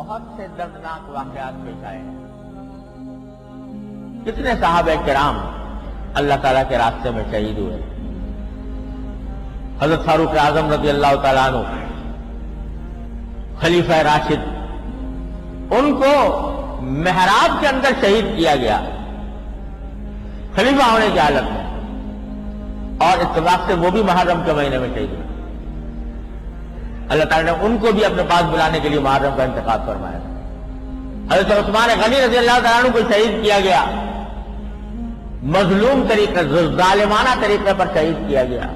بہت سے دردناک واقعات پیش آئے ہیں. کتنے صحابہ کرام اللہ تعالیٰ کے راستے میں شہید ہوئے. حضرت فاروق اعظم رضی اللہ تعالیٰ عنہ خلیفہ راشد، ان کو محراب کے اندر شہید کیا گیا خلیفہ ہونے کی حالت میں، اور اتفاق سے وہ بھی محرم کے مہینے میں شہید ہوئے. اللہ تعالیٰ نے ان کو بھی اپنے پاس بلانے کے لیے محرم کا انتخاب فرمایا. حضرت عثمان غنی رضی اللہ تعالیٰ عنہ کو شہید کیا گیا، مظلوم طریقے، ظالمانہ طریقے پر شہید کیا گیا.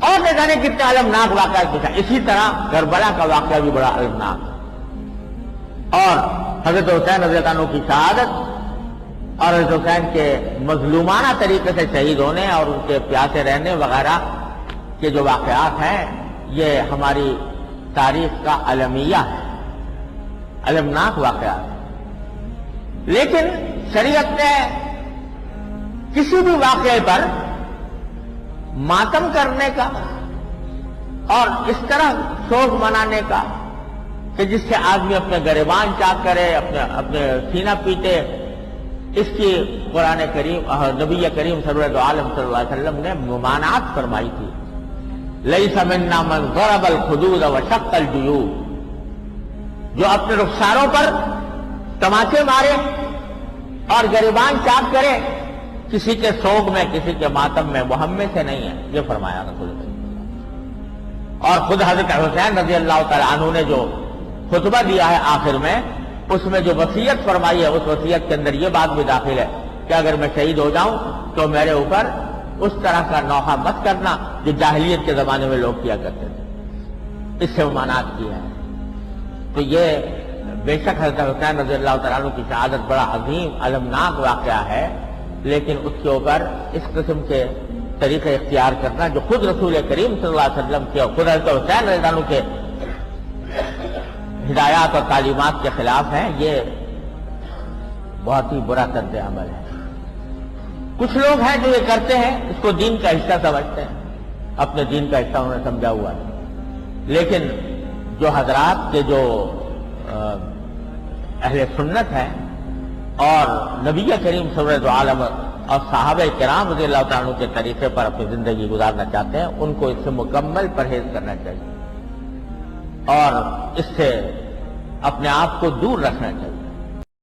اور نہ جانے کتنے المناک واقعات پیش آئے. اسی طرح کربلا کا واقعہ بھی بڑا المناک. اور حضرت حسین رضی اللہ عنہ کی شہادت اور حضرت حسین کے مظلومانہ طریقے سے شہید ہونے اور ان کے پیاسے رہنے وغیرہ کے جو واقعات ہیں، یہ ہماری تاریخ کا المیہ ہے، المناک واقعات. لیکن شریعت نے کسی بھی واقعے پر ماتم کرنے کا اور اس طرح شوق منانے کا کہ جس سے آدمی اپنے گریبان چاک کرے، اپنے سینہ پیٹے، اس کی قرآن کریم اور نبی کریم سرور عالم صلی اللہ علیہ وسلم نے ممانعت فرمائی تھی. لیس منا من ضرب الخدود وشق الجیوب، جو اپنے رخساروں پر تماچے مارے اور گریبان چاک کرے کسی کے سوگ میں، کسی کے ماتم میں، وہ ہم میں سے نہیں ہے، یہ فرمایا رسول اللہ. اور خود حضرت حسین رضی اللہ تعالیٰ عنہ نے جو خطبہ دیا ہے آخر میں، اس میں جو وصیت فرمائی ہے، اس وصیت کے اندر یہ بات بھی داخل ہے کہ اگر میں شہید ہو جاؤں تو میرے اوپر اس طرح کا نوحہ مت کرنا جو جاہلیت کے زمانے میں لوگ کیا کرتے تھے. اس سے ممانعت کی ہے. تو یہ بے شک حضرت حسین رضی اللہ تعالیٰ عنہ کی شہادت بڑا عظیم المناک واقعہ ہے، لیکن اس کے اوپر اس قسم کے طریقے اختیار کرنا جو خود رسول کریم صلی اللہ علیہ وسلم کے اور خود حضرت حسین رضی اللہ عنہ کے ہدایات اور تعلیمات کے خلاف ہیں، یہ بہت ہی برا طرز عمل ہے. کچھ لوگ ہیں جو یہ کرتے ہیں، اس کو دین کا حصہ سمجھتے ہیں، اپنے دین کا حصہ انہوں نے سمجھا ہوا ہے. لیکن جو حضرات کے جو اہل سنت ہیں اور نبی کریم صلی اللہ علیہ وسلم اور صحابہ کرام رضی اللہ تعالیٰ عنہ کے طریقے پر اپنی زندگی گزارنا چاہتے ہیں، ان کو اس سے مکمل پرہیز کرنا چاہیے اور اس سے اپنے آپ کو دور رکھنا چاہیے.